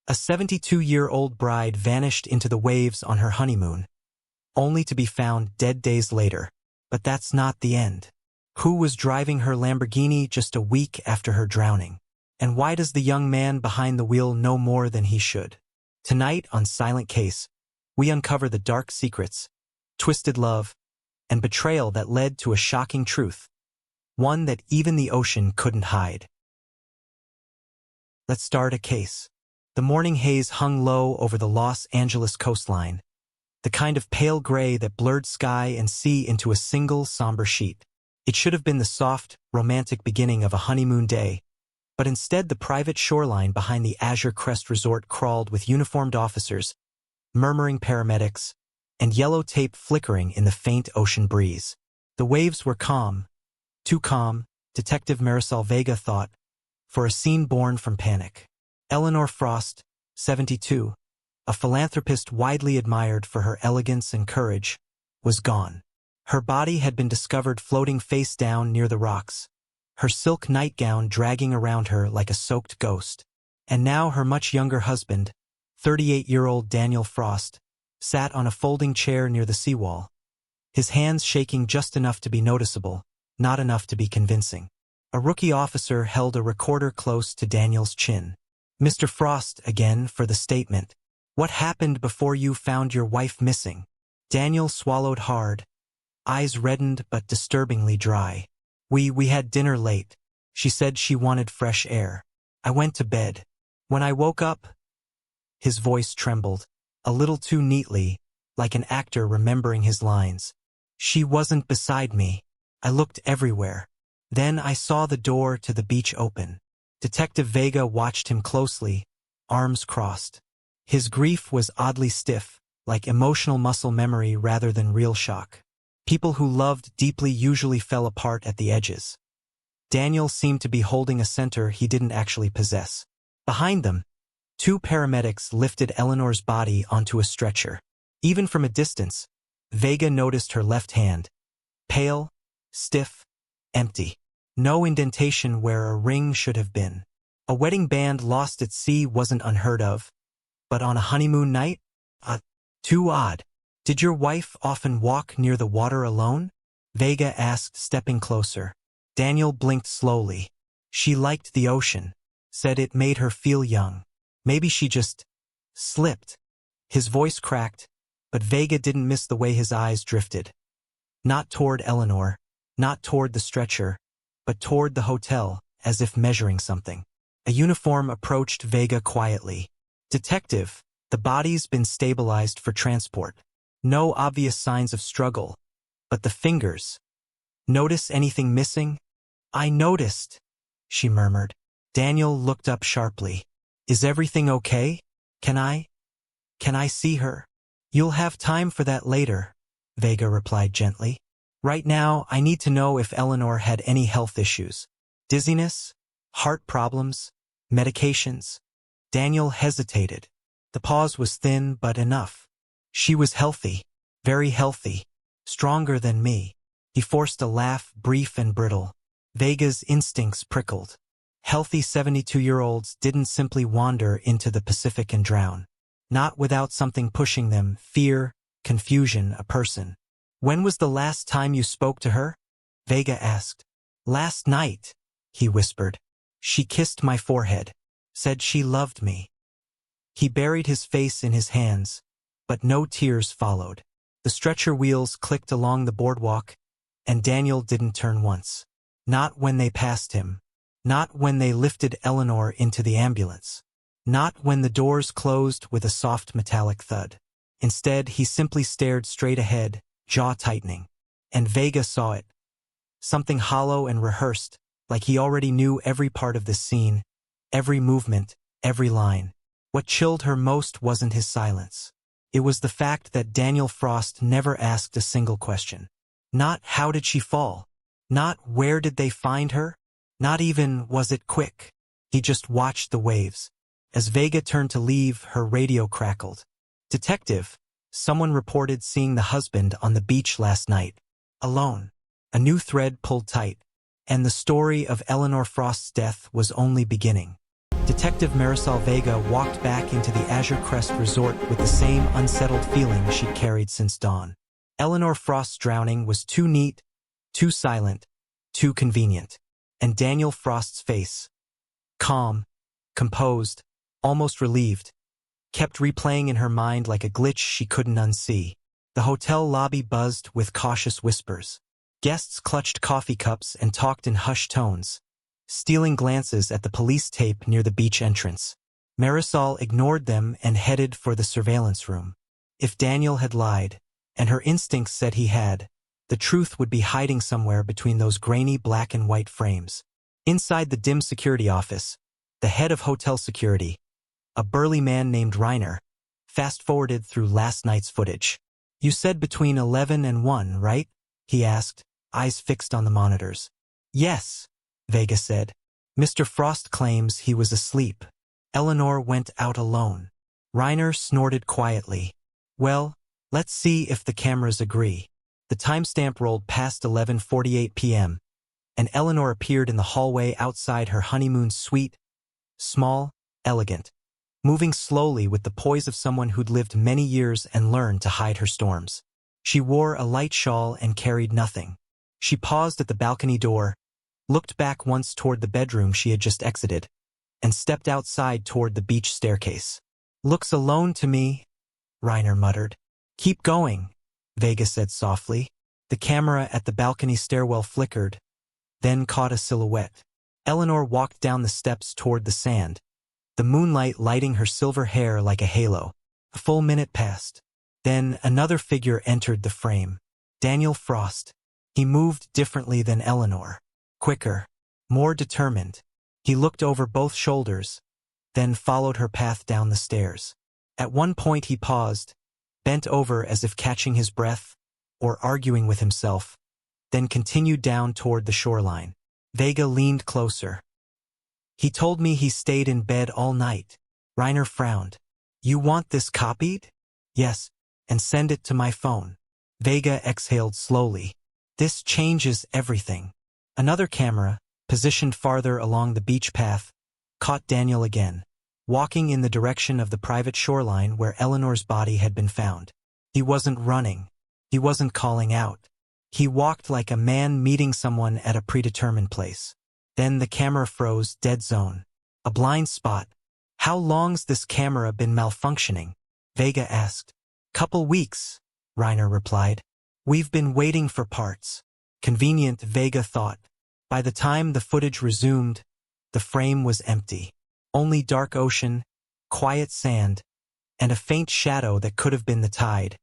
A 72-year-old bride vanished into the waves on her honeymoon, only to be found dead days later. But that's not the end. Who was driving her Lamborghini just a week after her drowning? And why does the young man behind the wheel know more than he should? Tonight on Silent Case, we uncover the dark secrets, twisted love, and betrayal that led to a shocking truth, one that even the ocean couldn't hide. Let's start a case. The morning haze hung low over the Los Angeles coastline, the kind of pale gray that blurred sky and sea into a single somber sheet. It should have been the soft, romantic beginning of a honeymoon day, but instead the private shoreline behind the Azure Crest Resort crawled with uniformed officers, murmuring paramedics, and yellow tape flickering in the faint ocean breeze. The waves were calm, too calm, Detective Marisol Vega thought, for a scene born from panic. Eleanor Frost, 72, a philanthropist widely admired for her elegance and courage, was gone. Her body had been discovered floating face down near the rocks, her silk nightgown dragging around her like a soaked ghost. And now her much younger husband, 38-year-old Daniel Frost, sat on a folding chair near the seawall, his hands shaking just enough to be noticeable, not enough to be convincing. A rookie officer held a recorder close to Daniel's chin. "Mr. Frost, again for the statement. What happened before you found your wife missing?" Daniel swallowed hard, eyes reddened but disturbingly dry. We had dinner late. She said she wanted fresh air. I went to bed. When I woke up..." His voice trembled, a little too neatly, like an actor remembering his lines. "She wasn't beside me. I looked everywhere. Then I saw the door to the beach open." Detective Vega watched him closely, arms crossed. His grief was oddly stiff, like emotional muscle memory rather than real shock. People who loved deeply usually fell apart at the edges. Daniel seemed to be holding a center he didn't actually possess. Behind them, two paramedics lifted Eleanor's body onto a stretcher. Even from a distance, Vega noticed her left hand, pale, stiff, empty. No indentation where a ring should have been. A wedding band lost at sea wasn't unheard of, but on a honeymoon night? Too odd. "Did your wife often walk near the water alone?" Vega asked, stepping closer. Daniel blinked slowly. "She liked the ocean, said it made her feel young. Maybe she just slipped." His voice cracked, but Vega didn't miss the way his eyes drifted. Not toward Eleanor, not toward the stretcher, but toward the hotel, as if measuring something. A uniform approached Vega quietly. "Detective, the body's been stabilized for transport. No obvious signs of struggle. But the fingers. Notice anything missing?" "I noticed," she murmured. Daniel looked up sharply. "Is everything okay? Can I see her?" "You'll have time for that later," Vega replied gently. "Right now, I need to know if Eleanor had any health issues. Dizziness? Heart problems? Medications?" Daniel hesitated. The pause was thin but enough. "She was healthy. Very healthy. Stronger than me." He forced a laugh, brief and brittle. Vega's instincts prickled. Healthy 72-year-olds didn't simply wander into the Pacific and drown. Not without something pushing them, fear, confusion, a person. "When was the last time you spoke to her?" Vega asked. "Last night," he whispered. "She kissed my forehead, said she loved me." He buried his face in his hands, but no tears followed. The stretcher wheels clicked along the boardwalk, and Daniel didn't turn once. Not when they passed him. Not when they lifted Eleanor into the ambulance. Not when the doors closed with a soft metallic thud. Instead, he simply stared straight ahead, jaw tightening. And Vega saw it. Something hollow and rehearsed, like he already knew every part of this scene, every movement, every line. What chilled her most wasn't his silence. It was the fact that Daniel Frost never asked a single question. Not how did she fall? Not where did they find her? Not even was it quick. He just watched the waves. As Vega turned to leave, her radio crackled. "Detective, someone reported seeing the husband on the beach last night. Alone." A new thread pulled tight, and the story of Eleanor Frost's death was only beginning. Detective Marisol Vega walked back into the Azure Crest Resort with the same unsettled feeling she'd carried since dawn. Eleanor Frost's drowning was too neat, too silent, too convenient. And Daniel Frost's face, calm, composed, almost relieved, kept replaying in her mind like a glitch she couldn't unsee. The hotel lobby buzzed with cautious whispers. Guests clutched coffee cups and talked in hushed tones, stealing glances at the police tape near the beach entrance. Marisol ignored them and headed for the surveillance room. If Daniel had lied, and her instincts said he had, the truth would be hiding somewhere between those grainy black and white frames. Inside the dim security office, the head of hotel security, a burly man named Reiner, fast-forwarded through last night's footage. "You said between 11 and 1, right?" he asked, eyes fixed on the monitors. "Yes," Vega said. "Mr. Frost claims he was asleep. Eleanor went out alone." Reiner snorted quietly. "Well, let's see if the cameras agree." The timestamp rolled past 11:48 p.m., and Eleanor appeared in the hallway outside her honeymoon suite, small, elegant, moving slowly with the poise of someone who'd lived many years and learned to hide her storms. She wore a light shawl and carried nothing. She paused at the balcony door, looked back once toward the bedroom she had just exited, and stepped outside toward the beach staircase. "Looks alone to me," Reiner muttered. "Keep going," Vega said softly. The camera at the balcony stairwell flickered, then caught a silhouette. Eleanor walked down the steps toward the sand, the moonlight lighting her silver hair like a halo. A full minute passed. Then another figure entered the frame. Daniel Frost. He moved differently than Eleanor. Quicker, more determined. He looked over both shoulders, then followed her path down the stairs. At one point he paused, bent over as if catching his breath or arguing with himself, then continued down toward the shoreline. Vega leaned closer. "He told me he stayed in bed all night." Reiner frowned. "You want this copied?" "Yes, and send it to my phone." Vega exhaled slowly. "This changes everything." Another camera, positioned farther along the beach path, caught Daniel again, walking in the direction of the private shoreline where Eleanor's body had been found. He wasn't running. He wasn't calling out. He walked like a man meeting someone at a predetermined place. Then the camera froze, dead zone. A blind spot. "How long's this camera been malfunctioning?" Vega asked. "Couple weeks," Reiner replied. "We've been waiting for parts." Convenient, Vega thought. By the time the footage resumed, the frame was empty. Only dark ocean, quiet sand, and a faint shadow that could have been the tide,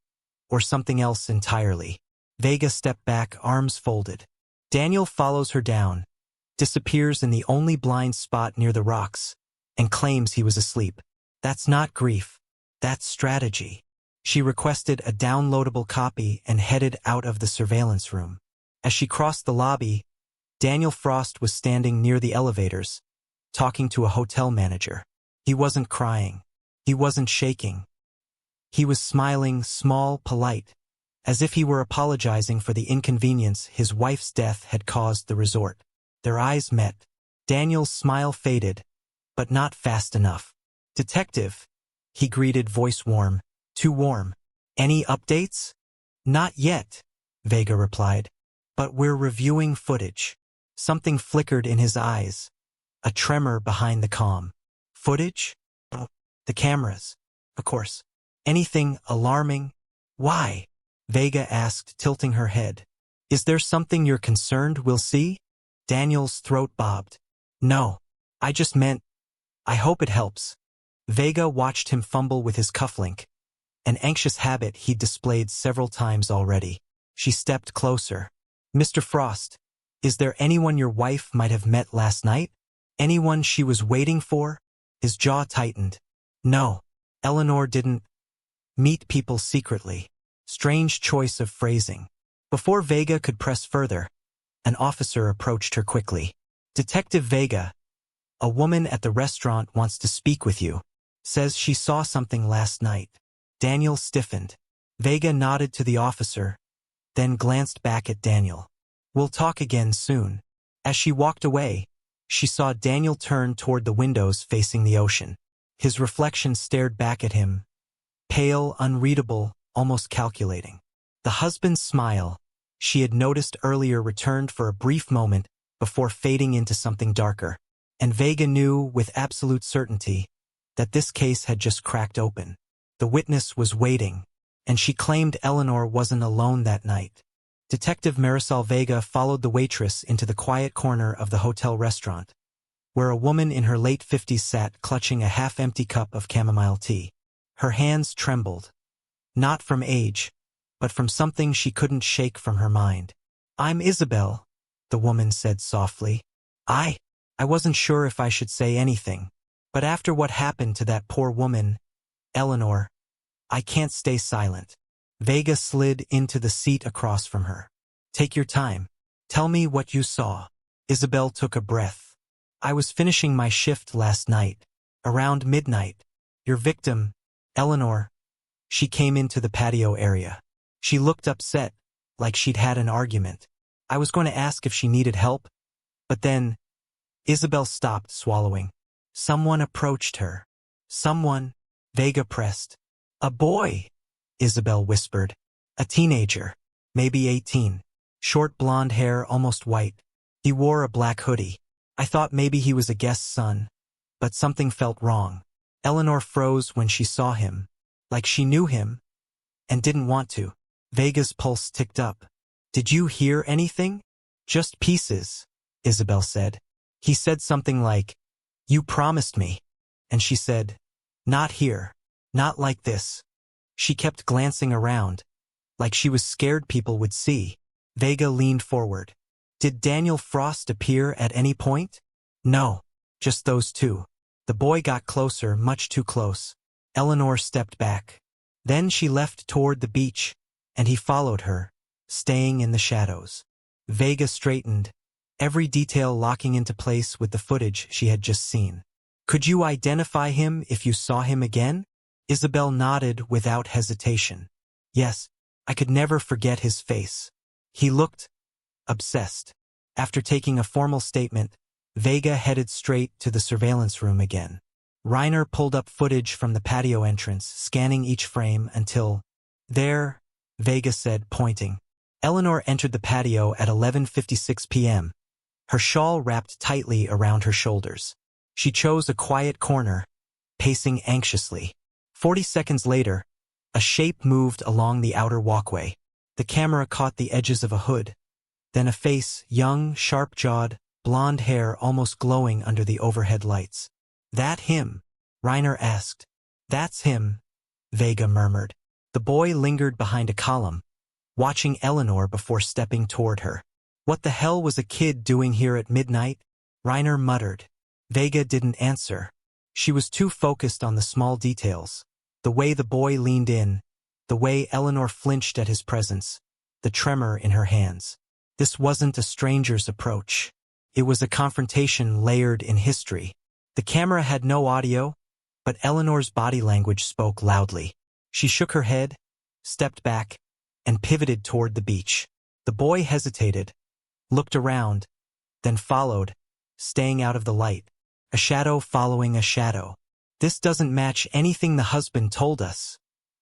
or something else entirely. Vega stepped back, arms folded. Daniel follows her down, disappears in the only blind spot near the rocks, and claims he was asleep. That's not grief. That's strategy. She requested a downloadable copy and headed out of the surveillance room. As she crossed the lobby, Daniel Frost was standing near the elevators, talking to a hotel manager. He wasn't crying. He wasn't shaking. He was smiling, small, polite, as if he were apologizing for the inconvenience his wife's death had caused the resort. Their eyes met. Daniel's smile faded, but not fast enough. "Detective," he greeted, voice warm. "Too warm. Any updates?" "Not yet," Vega replied. "But we're reviewing footage." Something flickered in his eyes, a tremor behind the calm. "Footage?" "Oh, the cameras. Of course. Anything alarming?" "Why?" Vega asked, tilting her head. "Is there something you're concerned we'll see?" Daniel's throat bobbed. "No. I just meant, I hope it helps." Vega watched him fumble with his cufflink, an anxious habit he'd displayed several times already. She stepped closer. "Mr. Frost, is there anyone your wife might have met last night? Anyone she was waiting for?" His jaw tightened. "No. Eleanor didn't meet people secretly." Strange choice of phrasing. Before Vega could press further, an officer approached her quickly. "Detective Vega, a woman at the restaurant wants to speak with you. Says she saw something last night." Daniel stiffened. Vega nodded to the officer, then glanced back at Daniel. "We'll talk again soon." As she walked away, She saw Daniel turn toward the windows facing the ocean. His reflection stared back at him, pale, unreadable, almost calculating. The husband's smile, she had noticed earlier, returned for a brief moment before fading into something darker. And Vega knew with absolute certainty that this case had just cracked open. The witness was waiting, and she claimed Eleanor wasn't alone that night. Detective Marisol Vega followed the waitress into the quiet corner of the hotel restaurant, where a woman in her late 50s sat clutching a half-empty cup of chamomile tea. Her hands trembled, not from age, but from something she couldn't shake from her mind. "I'm Isabel," the woman said softly. I wasn't sure if I should say anything, but after what happened to that poor woman, Eleanor, I can't stay silent." Vega slid into the seat across from her. "Take your time. Tell me what you saw." Isabel took a breath. "I was finishing my shift last night, around midnight. Your victim, Eleanor, she came into the patio area. She looked upset, like she'd had an argument. I was going to ask if she needed help, but then..." Isabel stopped, swallowing. "Someone approached her." "Someone?" Vega pressed. "A boy," Isabel whispered. "A teenager, maybe 18. Short blonde hair, almost white. He wore a black hoodie. I thought maybe he was a guest's son, but something felt wrong." Eleanor froze when she saw him, like she knew him, and didn't want to. Vega's pulse ticked up. "Did you hear anything?" "Just pieces," Isabel said. "He said something like, 'You promised me,' and she said, 'Not here, not like this.'" She kept glancing around, like she was scared people would see. Vega leaned forward. "Did Daniel Frost appear at any point?" "No, just those two." The boy got closer, much too close. Eleanor stepped back. Then she left toward the beach, and he followed her, staying in the shadows. Vega straightened, every detail locking into place with the footage she had just seen. "Could you identify him if you saw him again?" Isabel nodded without hesitation. "Yes, I could never forget his face. He looked obsessed." After taking a formal statement, Vega headed straight to the surveillance room again. Reiner pulled up footage from the patio entrance, scanning each frame until... "There," Vega said, pointing. Eleanor entered the patio at 11:56 p.m., her shawl wrapped tightly around her shoulders. She chose a quiet corner, pacing anxiously. 40 seconds later, a shape moved along the outer walkway. The camera caught the edges of a hood, then a face, young, sharp-jawed, blonde hair almost glowing under the overhead lights. "That him?" Reiner asked. "That's him," Vega murmured. The boy lingered behind a column, watching Eleanor before stepping toward her. "What the hell was a kid doing here at midnight?" Reiner muttered. Vega didn't answer. She was too focused on the small details. The way the boy leaned in, the way Eleanor flinched at his presence, the tremor in her hands. This wasn't a stranger's approach. It was a confrontation layered in history. The camera had no audio, but Eleanor's body language spoke loudly. She shook her head, stepped back, and pivoted toward the beach. The boy hesitated, looked around, then followed, staying out of the light. A shadow following a shadow. "This doesn't match anything the husband told us,"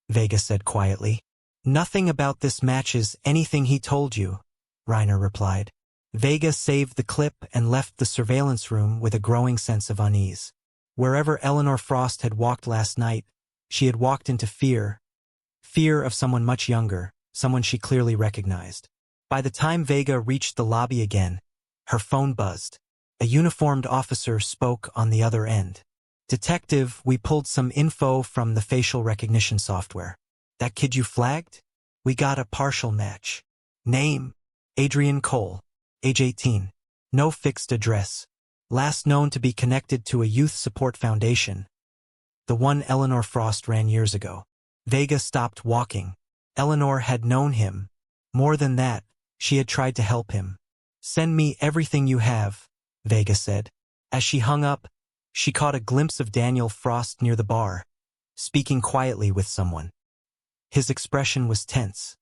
Vega said quietly. "Nothing about this matches anything he told you," Reiner replied. Vega saved the clip and left the surveillance room with a growing sense of unease. Wherever Eleanor Frost had walked last night, she had walked into fear. Fear of someone much younger, someone she clearly recognized. By the time Vega reached the lobby again, her phone buzzed. A uniformed officer spoke on the other end. "Detective, we pulled some info from the facial recognition software. That kid you flagged? We got a partial match. Name? Adrian Cole. Age 18. No fixed address. Last known to be connected to a youth support foundation. The one Eleanor Frost ran years ago." Vega stopped walking. Eleanor had known him. More than that, she had tried to help him. "Send me everything you have," Vega said. As she hung up, she caught a glimpse of Daniel Frost near the bar, speaking quietly with someone. His expression was tense,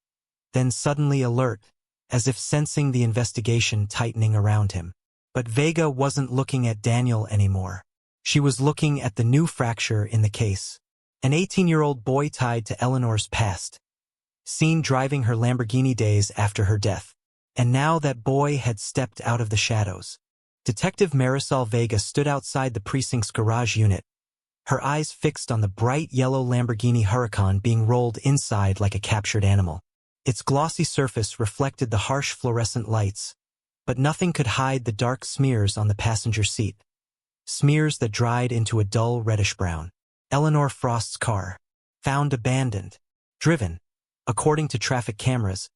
then suddenly alert, as if sensing the investigation tightening around him. But Vega wasn't looking at Daniel anymore. She was looking at the new fracture in the case. An 18-year-old boy tied to Eleanor's past, seen driving her Lamborghini days after her death. And now that boy had stepped out of the shadows. Detective Marisol Vega stood outside the precinct's garage unit, her eyes fixed on the bright yellow Lamborghini Huracan being rolled inside like a captured animal. Its glossy surface reflected the harsh fluorescent lights, but nothing could hide the dark smears on the passenger seat. Smears that dried into a dull reddish-brown. Eleanor Frost's car, found abandoned, driven, according to traffic cameras,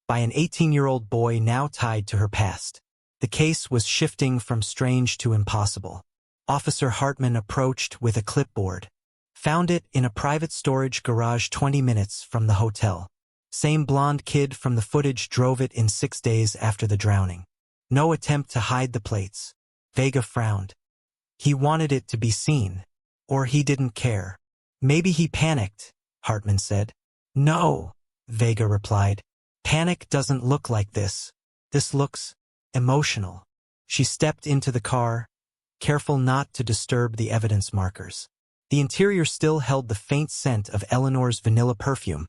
by an 18-year-old boy now tied to her past. The case was shifting from strange to impossible. Officer Hartman approached with a clipboard. Found it in a private storage garage 20 minutes from the hotel. Same blonde kid from the footage drove it in 6 days after the drowning. No attempt to hide the plates. Vega frowned. He wanted it to be seen. Or he didn't care. Maybe he panicked, Hartman said. No, Vega replied. Panic doesn't look like this. This looks emotional. She stepped into the car, careful not to disturb the evidence markers. The interior still held the faint scent of Eleanor's vanilla perfume,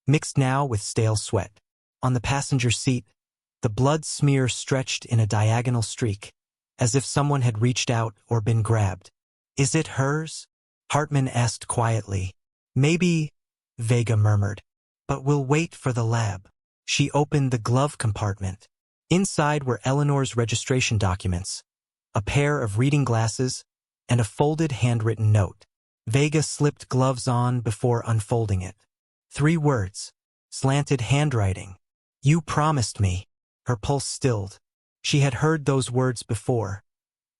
mixed now with stale sweat. On the passenger seat, the blood smear stretched in a diagonal streak, as if someone had reached out or been grabbed. Is it hers? Hartman asked quietly. Maybe, Vega murmured. But we'll wait for the lab. She opened the glove compartment. Inside were Eleanor's registration documents, a pair of reading glasses, and a folded handwritten note. Vega slipped gloves on before unfolding it. 3 words. Slanted handwriting. You promised me. Her pulse stilled. She had heard those words before.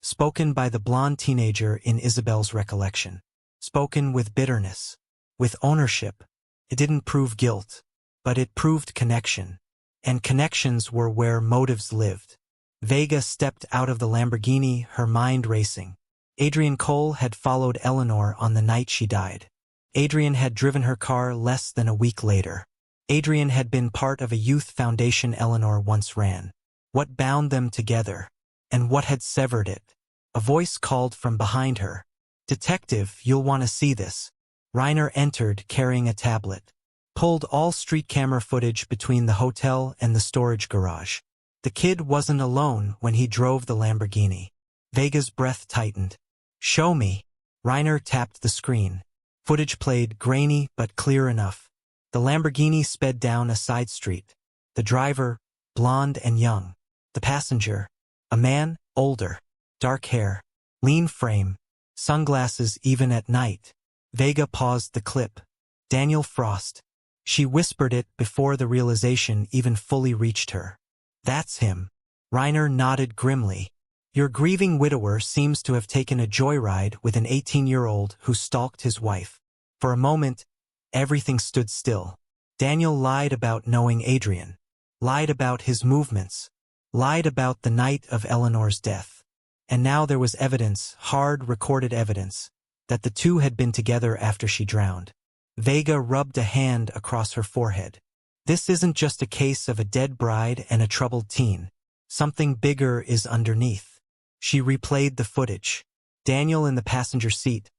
Spoken by the blonde teenager in Isabel's recollection. Spoken with bitterness. With ownership. It didn't prove guilt, but it proved connection. And connections were where motives lived. Vega stepped out of the Lamborghini, her mind racing. Adrian Cole had followed Eleanor on the night she died. Adrian had driven her car less than a week later. Adrian had been part of a youth foundation Eleanor once ran. What bound them together? And what had severed it? A voice called from behind her. Detective, you'll want to see this. Reiner entered carrying a tablet. Pulled all street camera footage between the hotel and the storage garage. The kid wasn't alone when he drove the Lamborghini. Vega's breath tightened. Show me. Reiner tapped the screen. Footage played, grainy but clear enough. The Lamborghini sped down a side street. The driver, blonde and young. The passenger, a man, older. Dark hair, lean frame, sunglasses even at night. Vega paused the clip. Daniel Frost. She whispered it before the realization even fully reached her. That's him. Reiner nodded grimly. Your grieving widower seems to have taken a joyride with an 18-year-old who stalked his wife. For a moment, everything stood still. Daniel lied about knowing Adrian. Lied about his movements. Lied about the night of Eleanor's death. And now there was evidence, hard recorded evidence, that the two had been together after she drowned. Vega rubbed a hand across her forehead. This isn't just a case of a dead bride and a troubled teen. Something bigger is underneath. She replayed the footage. Daniel in the passenger seat,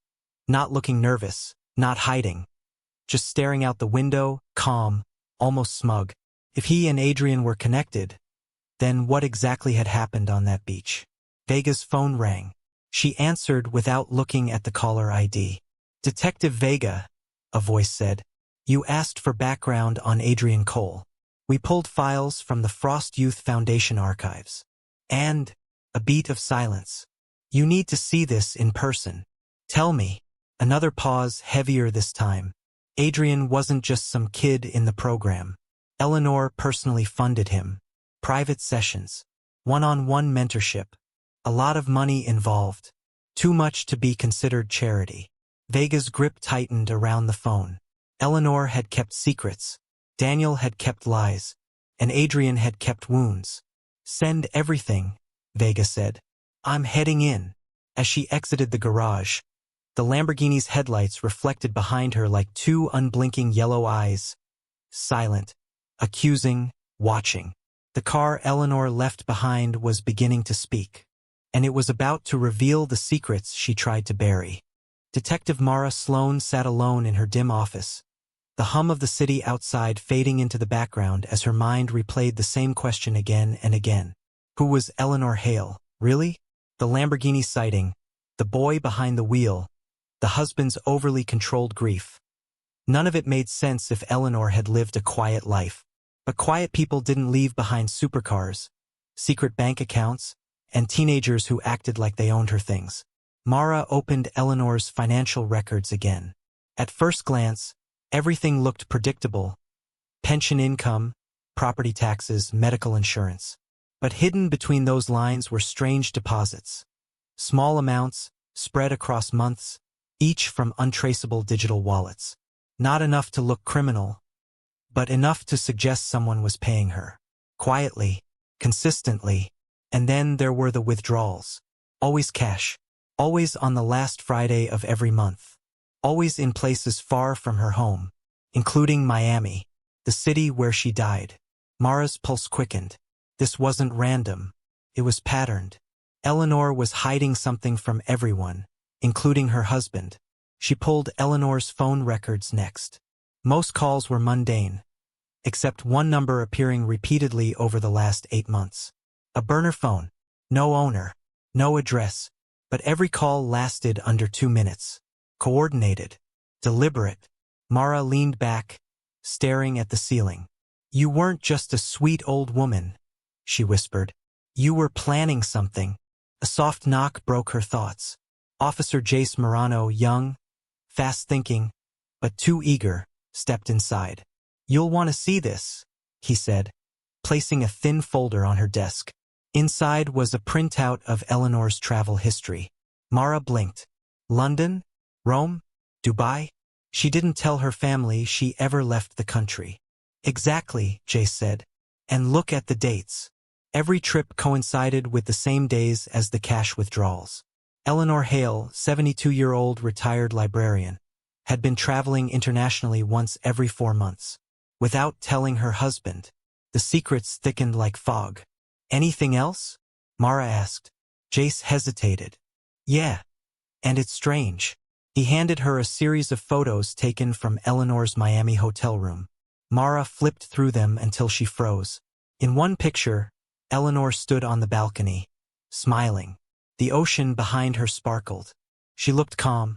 not looking nervous, not hiding, just staring out the window, calm, almost smug. If he and Adrian were connected, then what exactly had happened on that beach? Vega's phone rang. She answered without looking at the caller ID. Detective Vega, a voice said. You asked for background on Adrian Cole. We pulled files from the Frost Youth Foundation archives. And a beat of silence. You need to see this in person. Tell me. Another pause, heavier this time. Adrian wasn't just some kid in the program. Eleanor personally funded him. Private sessions. One-on-one mentorship. A lot of money involved. Too much to be considered charity. Vega's grip tightened around the phone. Eleanor had kept secrets. Daniel had kept lies. And Adrian had kept wounds. Send everything, Vega said. I'm heading in. As she exited the garage, the Lamborghini's headlights reflected behind her like 2 unblinking yellow eyes. Silent, accusing, watching. The car Eleanor left behind was beginning to speak. and it was about to reveal the secrets she tried to bury. Detective Mara Sloan sat alone in her dim office, the hum of the city outside fading into the background as her mind replayed the same question again and again. Who was Eleanor Hale, really? The Lamborghini sighting, the boy behind the wheel, the husband's overly controlled grief. None of it made sense if Eleanor had lived a quiet life. But quiet people didn't leave behind supercars, secret bank accounts, and teenagers who acted like they owned her things. Mara opened Eleanor's financial records again. At first glance, everything looked predictable: pension income, property taxes, medical insurance. But hidden between those lines were strange deposits. Small amounts, spread across months, each from untraceable digital wallets. Not enough to look criminal, but enough to suggest someone was paying her. Quietly, consistently. And then there were the withdrawals. Always cash. Always on the last Friday of every month. Always in places far from her home, including Miami, the city where she died. Mara's pulse quickened. This wasn't random. It was patterned. Eleanor was hiding something from everyone, including her husband. She pulled Eleanor's phone records next. Most calls were mundane, except one number appearing repeatedly over the last 8 months. A burner phone. No owner. No address. But every call lasted under 2 minutes. Coordinated. Deliberate. Mara leaned back, staring at the ceiling. You weren't just a sweet old woman, she whispered. You were planning something. A soft knock broke her thoughts. Officer Jace Morano, young, fast-thinking, but too eager, stepped inside. You'll want to see this, he said, placing a thin folder on her desk. Inside was a printout of Eleanor's travel history. Mara blinked. London? Rome? Dubai? She didn't tell her family she ever left the country. Exactly, Jace said. And look at the dates. Every trip coincided with the same days as the cash withdrawals. Eleanor Hale, 72-year-old retired librarian, had been traveling internationally once every 4 months. Without telling her husband, the secrets thickened like fog. Anything else? Mara asked. Jace hesitated. Yeah. And it's strange. He handed her a series of photos taken from Eleanor's Miami hotel room. Mara flipped through them until she froze. In one picture, Eleanor stood on the balcony, smiling. The ocean behind her sparkled. She looked calm,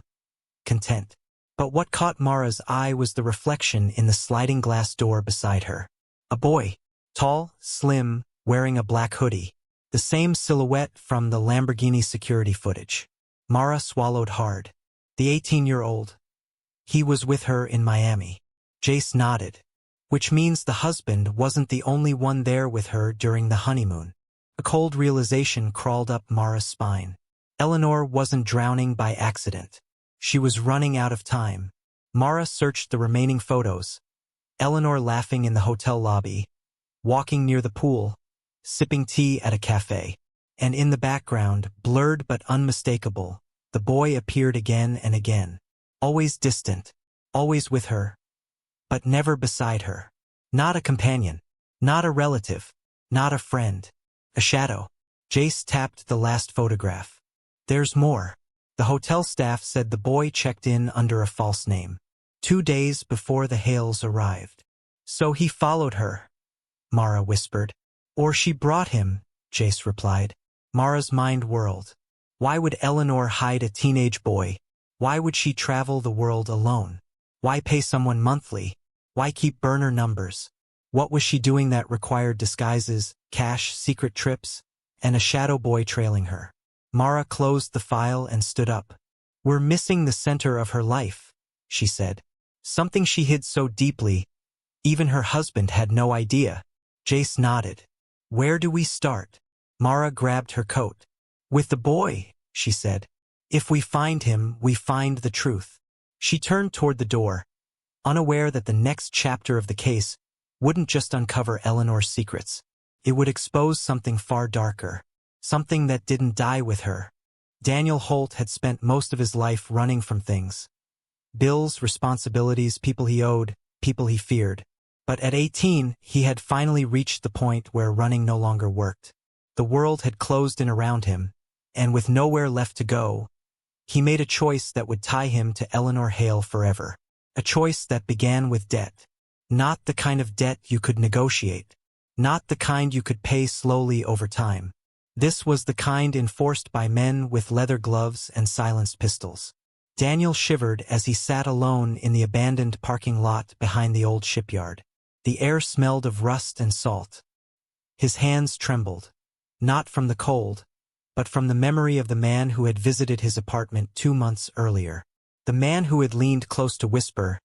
content. But what caught Mara's eye was the reflection in the sliding glass door beside her. A boy, tall, slim, wearing a black hoodie. The same silhouette from the Lamborghini security footage. Mara swallowed hard. The 18-year-old. He was with her in Miami. Jace nodded. Which means the husband wasn't the only one there with her during the honeymoon. A cold realization crawled up Mara's spine. Eleanor wasn't drowning by accident. She was running out of time. Mara searched the remaining photos. Eleanor laughing in the hotel lobby, walking near the pool, sipping tea at a cafe. And in the background, blurred but unmistakable, the boy appeared again and again. Always distant, always with her, but never beside her. Not a companion, not a relative, not a friend. A shadow. Jace tapped the last photograph. There's more. The hotel staff said the boy checked in under a false name. 2 days before the Hales arrived. So he followed her, Mara whispered. Or she brought him, Jace replied. Mara's mind whirled. Why would Eleanor hide a teenage boy? Why would she travel the world alone? Why pay someone monthly? Why keep burner numbers? What was she doing that required disguises, cash, secret trips, and a shadow boy trailing her? Mara closed the file and stood up. We're missing the center of her life, she said. Something she hid so deeply, even her husband had no idea. Jace nodded. Where do we start? Mara grabbed her coat. With the boy, she said. If we find him, we find the truth. She turned toward the door, unaware that the next chapter of the case wouldn't just uncover Eleanor's secrets. It would expose something far darker. Something that didn't die with her. Daniel Holt had spent most of his life running from things. Bills, responsibilities, people he owed, people he feared. But at 18, he had finally reached the point where running no longer worked. The world had closed in around him, and with nowhere left to go, he made a choice that would tie him to Eleanor Hale forever. A choice that began with debt. Not the kind of debt you could negotiate. Not the kind you could pay slowly over time. This was the kind enforced by men with leather gloves and silenced pistols. Daniel shivered as he sat alone in the abandoned parking lot behind the old shipyard. The air smelled of rust and salt. His hands trembled, not from the cold, but from the memory of the man who had visited his apartment 2 months earlier. The man who had leaned close to whisper,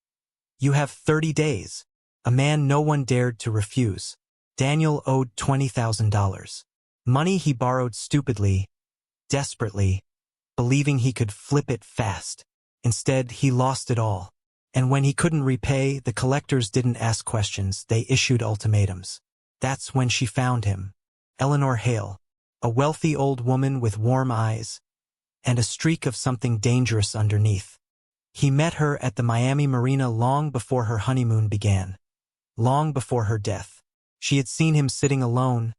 "You have 30 days." A man no one dared to refuse. Daniel owed $20,000. Money he borrowed stupidly, desperately, believing he could flip it fast. Instead, he lost it all. And when he couldn't repay, the collectors didn't ask questions, they issued ultimatums. That's when she found him. Eleanor Hale, a wealthy old woman with warm eyes, and a streak of something dangerous underneath. He met her at the Miami Marina long before her honeymoon began. Long before her death. She had seen him sitting alone,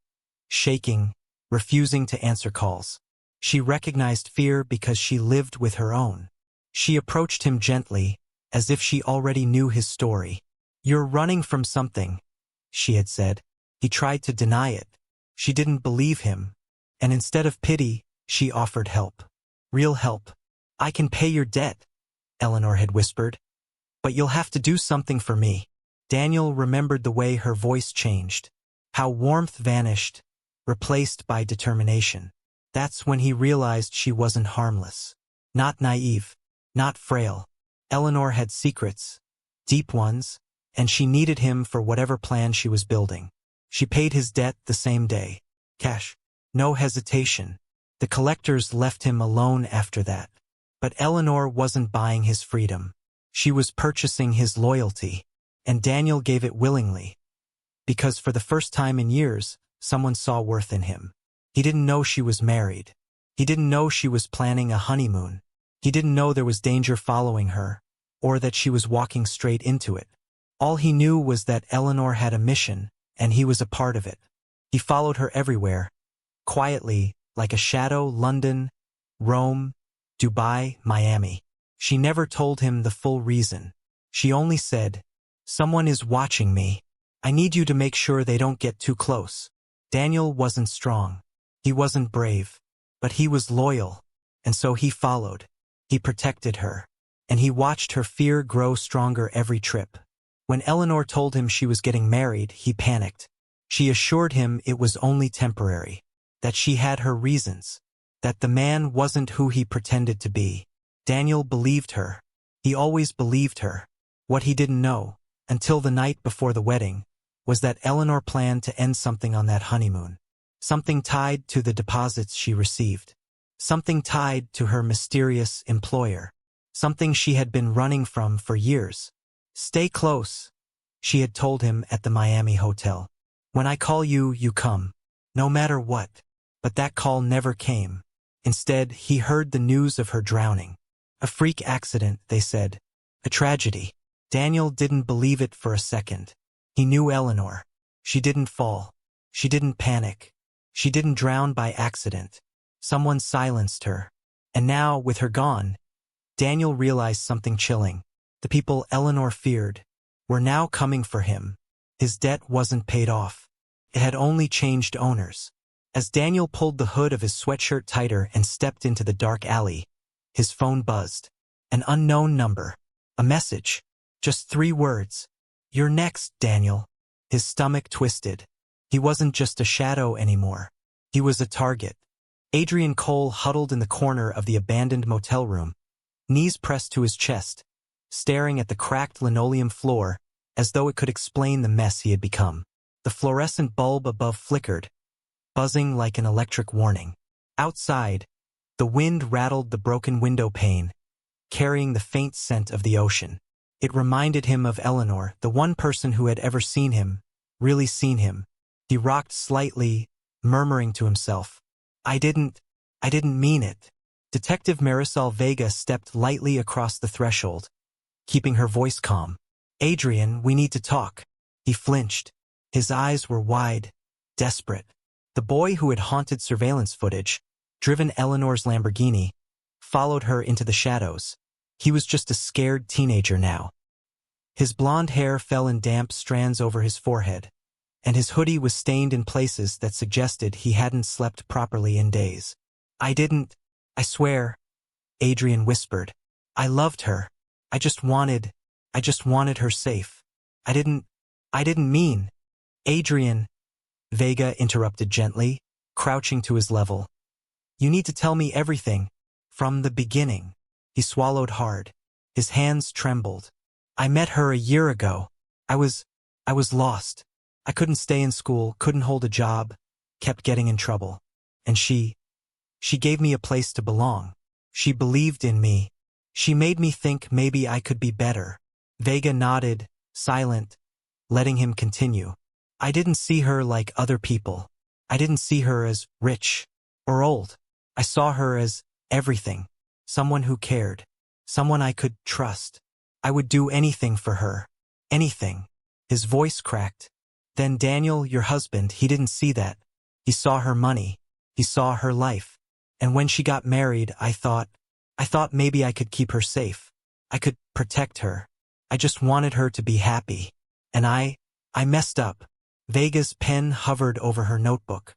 shaking, refusing to answer calls. She recognized fear because she lived with her own. She approached him gently, as if she already knew his story. "You're running from something," she had said. He tried to deny it. She didn't believe him, and instead of pity, she offered help. Real help. "I can pay your debt," Eleanor had whispered. "But you'll have to do something for me." Daniel remembered the way her voice changed, how warmth vanished, replaced by determination. That's when he realized she wasn't harmless. Not naive, not frail. Eleanor had secrets, deep ones, and she needed him for whatever plan she was building. She paid his debt the same day. Cash. No hesitation. The collectors left him alone after that. But Eleanor wasn't buying his freedom. She was purchasing his loyalty. And Daniel gave it willingly. Because for the first time in years, someone saw worth in him. He didn't know she was married. He didn't know she was planning a honeymoon. He didn't know there was danger following her, or that she was walking straight into it. All he knew was that Eleanor had a mission, and he was a part of it. He followed her everywhere, quietly, like a shadow. London, Rome, Dubai, Miami. She never told him the full reason. She only said, "Someone is watching me. I need you to make sure they don't get too close." Daniel wasn't strong. He wasn't brave. But he was loyal. And so he followed. He protected her. And he watched her fear grow stronger every trip. When Eleanor told him she was getting married, he panicked. She assured him it was only temporary. That she had her reasons. That the man wasn't who he pretended to be. Daniel believed her. He always believed her. What he didn't know, until the night before the wedding, was that Eleanor planned to end something on that honeymoon. Something tied to the deposits she received. Something tied to her mysterious employer. Something she had been running from for years. "Stay close," she had told him at the Miami hotel. "When I call you, you come. No matter what." But that call never came. Instead, he heard the news of her drowning. A freak accident, they said. A tragedy. Daniel didn't believe it for a second. He knew Eleanor. She didn't fall. She didn't panic. She didn't drown by accident. Someone silenced her. And now, with her gone, Daniel realized something chilling. The people Eleanor feared were now coming for him. His debt wasn't paid off. It had only changed owners. As Daniel pulled the hood of his sweatshirt tighter and stepped into the dark alley, his phone buzzed. An unknown number. A message. Just 3 words. "You're next, Daniel." His stomach twisted. He wasn't just a shadow anymore. He was a target. Adrian Cole huddled in the corner of the abandoned motel room, knees pressed to his chest, staring at the cracked linoleum floor as though it could explain the mess he had become. The fluorescent bulb above flickered, buzzing like an electric warning. Outside, the wind rattled the broken window pane, carrying the faint scent of the ocean. It reminded him of Eleanor, the one person who had ever seen him, really seen him. He rocked slightly, murmuring to himself, I didn't mean it." Detective Marisol Vega stepped lightly across the threshold, keeping her voice calm. "Adrian, we need to talk." He flinched. His eyes were wide, desperate. The boy who had haunted surveillance footage, driven Eleanor's Lamborghini, followed her into the shadows. He was just a scared teenager now. His blonde hair fell in damp strands over his forehead, and his hoodie was stained in places that suggested he hadn't slept properly in days. I swear, Adrian whispered. I loved her. I just wanted her safe. I didn't mean. Adrian, Vega interrupted gently, crouching to his level. You need to tell me everything, from the beginning. He swallowed hard. His hands trembled. I met her a year ago. I was lost. I couldn't stay in school, couldn't hold a job, kept getting in trouble. And she gave me a place to belong. She believed in me. She made me think maybe I could be better. Vega nodded, silent, letting him continue. I didn't see her like other people. I didn't see her as rich or old. I saw her as everything. Someone who cared. Someone I could trust. I would do anything for her. Anything. His voice cracked. Then Daniel, your husband, he didn't see that. He saw her money. He saw her life. And when she got married, I thought maybe I could keep her safe. I could protect her. I just wanted her to be happy. And I messed up. Vega's pen hovered over her notebook.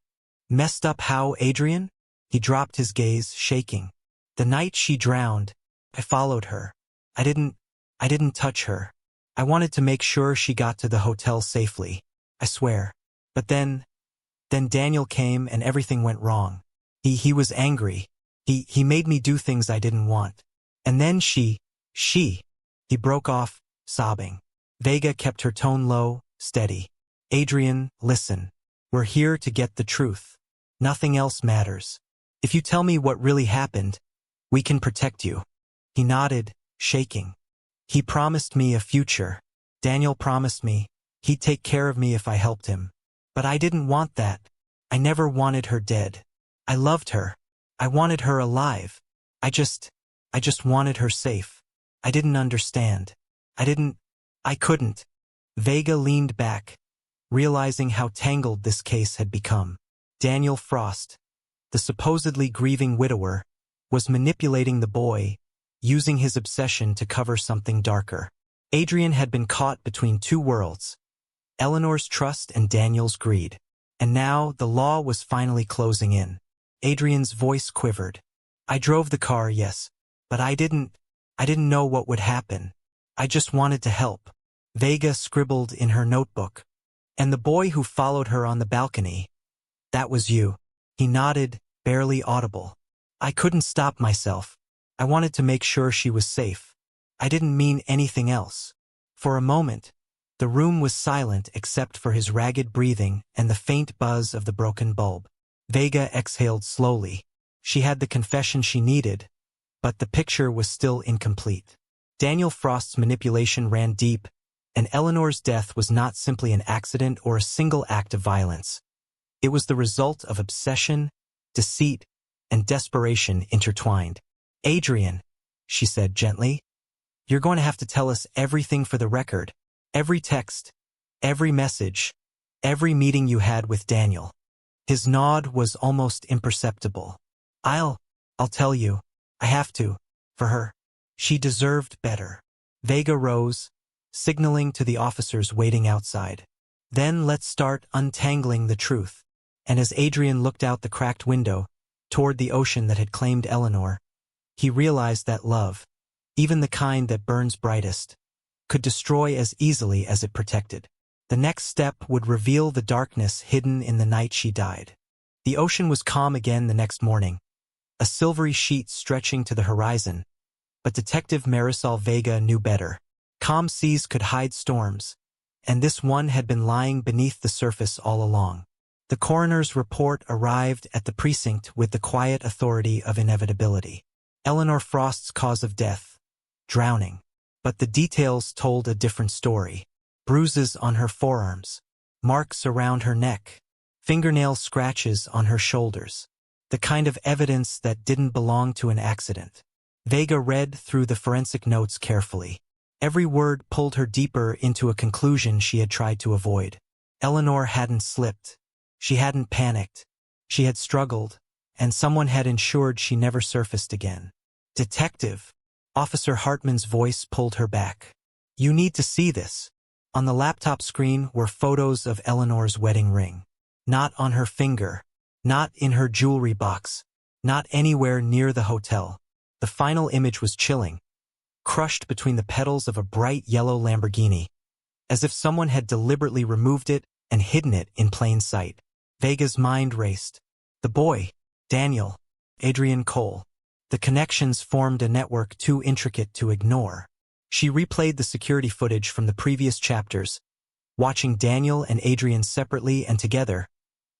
Messed up how, Adrian? He dropped his gaze, shaking. The night she drowned, I followed her. I didn't touch her. I wanted to make sure she got to the hotel safely. I swear. But then Daniel came and everything went wrong. He was angry. He made me do things I didn't want. And then he broke off, sobbing. Vega kept her tone low, steady. Adrian, listen. We're here to get the truth. Nothing else matters. If you tell me what really happened, we can protect you. He nodded, shaking. He promised me a future. Daniel promised me he'd take care of me if I helped him. But I didn't want that. I never wanted her dead. I loved her. I wanted her alive. I just wanted her safe. I didn't understand. I couldn't. Vega leaned back, realizing how tangled this case had become. Daniel Frost, the supposedly grieving widower, was manipulating the boy, using his obsession to cover something darker. Adrian had been caught between two worlds, Eleanor's trust and Daniel's greed. And now the law was finally closing in. Adrian's voice quivered. I drove the car, yes, but I didn't know what would happen. I just wanted to help. Vega scribbled in her notebook. And the boy who followed her on the balcony, that was you. He nodded, barely audible. I couldn't stop myself. I wanted to make sure she was safe. I didn't mean anything else. For a moment, the room was silent except for his ragged breathing and the faint buzz of the broken bulb. Vega exhaled slowly. She had the confession she needed, but the picture was still incomplete. Daniel Frost's manipulation ran deep, and Eleanor's death was not simply an accident or a single act of violence. It was the result of obsession, deceit, and desperation intertwined. Adrian, she said gently, you're going to have to tell us everything for the record. Every text, every message, every meeting you had with Daniel. His nod was almost imperceptible. I'll tell you. I have to. For her. She deserved better. Vega rose, signaling to the officers waiting outside. Then let's start untangling the truth. And as Adrian looked out the cracked window, toward the ocean that had claimed Eleanor, he realized that love, even the kind that burns brightest, could destroy as easily as it protected. The next step would reveal the darkness hidden in the night she died. The ocean was calm again the next morning, a silvery sheet stretching to the horizon, but Detective Marisol Vega knew better. Calm seas could hide storms, and this one had been lying beneath the surface all along. The coroner's report arrived at the precinct with the quiet authority of inevitability. Eleanor Frost's cause of death, drowning. But the details told a different story. Bruises on her forearms, marks around her neck, fingernail scratches on her shoulders. The kind of evidence that didn't belong to an accident. Vega read through the forensic notes carefully. Every word pulled her deeper into a conclusion she had tried to avoid. Eleanor hadn't slipped. She hadn't panicked. She had struggled, and someone had ensured she never surfaced again. Detective. Officer Hartman's voice pulled her back. You need to see this. On the laptop screen were photos of Eleanor's wedding ring. Not on her finger. Not in her jewelry box. Not anywhere near the hotel. The final image was chilling. Crushed between the petals of a bright yellow Lamborghini. As if someone had deliberately removed it and hidden it in plain sight. Vega's mind raced. The boy, Daniel, Adrian Cole. The connections formed a network too intricate to ignore. She replayed the security footage from the previous chapters, watching Daniel and Adrian separately and together,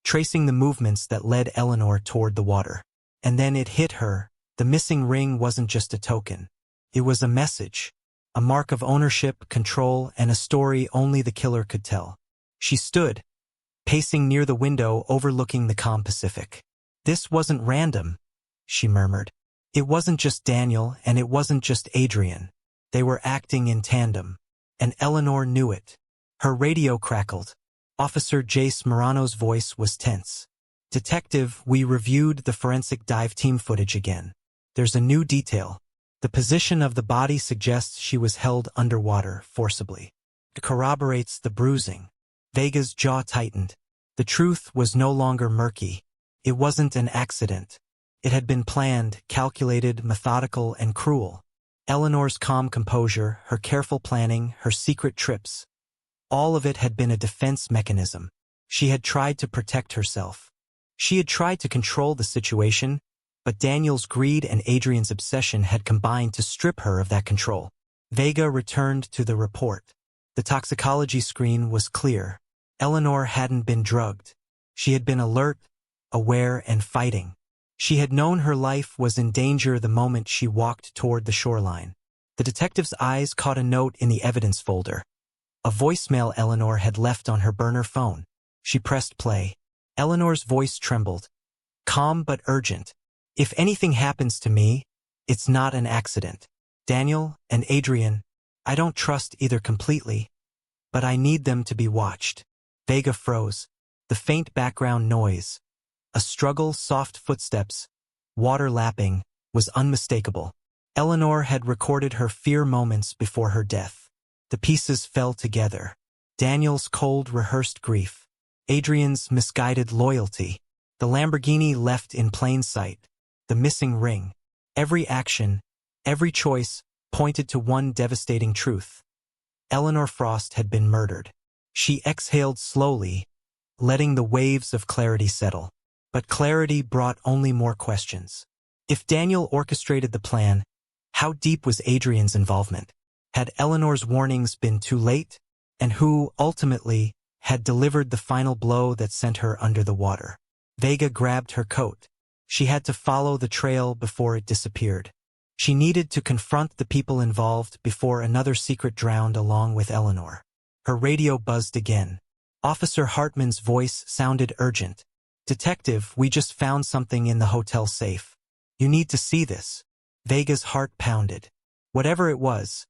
tracing the movements that led Eleanor toward the water. And then it hit her. The missing ring wasn't just a token. It was a message, a mark of ownership, control, and a story only the killer could tell. She stood, pacing near the window overlooking the calm Pacific. This wasn't random, she murmured. It wasn't just Daniel, and it wasn't just Adrian. They were acting in tandem, and Eleanor knew it. Her radio crackled. Officer Jace Morano's voice was tense. Detective, we reviewed the forensic dive team footage again. There's a new detail. The position of the body suggests she was held underwater forcibly. It corroborates the bruising. Vega's jaw tightened. The truth was no longer murky. It wasn't an accident. It had been planned, calculated, methodical, and cruel. Eleanor's calm composure, her careful planning, her secret trips. All of it had been a defense mechanism. She had tried to protect herself. She had tried to control the situation, but Daniel's greed and Adrian's obsession had combined to strip her of that control. Vega returned to the report. The toxicology screen was clear. Eleanor hadn't been drugged. She had been alert, aware, and fighting. She had known her life was in danger the moment she walked toward the shoreline. The detective's eyes caught a note in the evidence folder. A voicemail Eleanor had left on her burner phone. She pressed play. Eleanor's voice trembled. Calm but urgent. If anything happens to me, it's not an accident. Daniel and Adrian, I don't trust either completely, but I need them to be watched. Vega froze. The faint background noise. A struggle, soft footsteps, water lapping, was unmistakable. Eleanor had recorded her fear moments before her death. The pieces fell together. Daniel's cold, rehearsed grief. Adrian's misguided loyalty. The Lamborghini left in plain sight. The missing ring. Every action, every choice, pointed to one devastating truth. Eleanor Frost had been murdered. She exhaled slowly, letting the waves of clarity settle. But clarity brought only more questions. If Daniel orchestrated the plan, how deep was Adrian's involvement? Had Eleanor's warnings been too late? And who, ultimately, had delivered the final blow that sent her under the water? Vega grabbed her coat. She had to follow the trail before it disappeared. She needed to confront the people involved before another secret drowned along with Eleanor. Her radio buzzed again. Officer Hartman's voice sounded urgent. Detective, we just found something in the hotel safe. You need to see this. Vega's heart pounded. Whatever it was,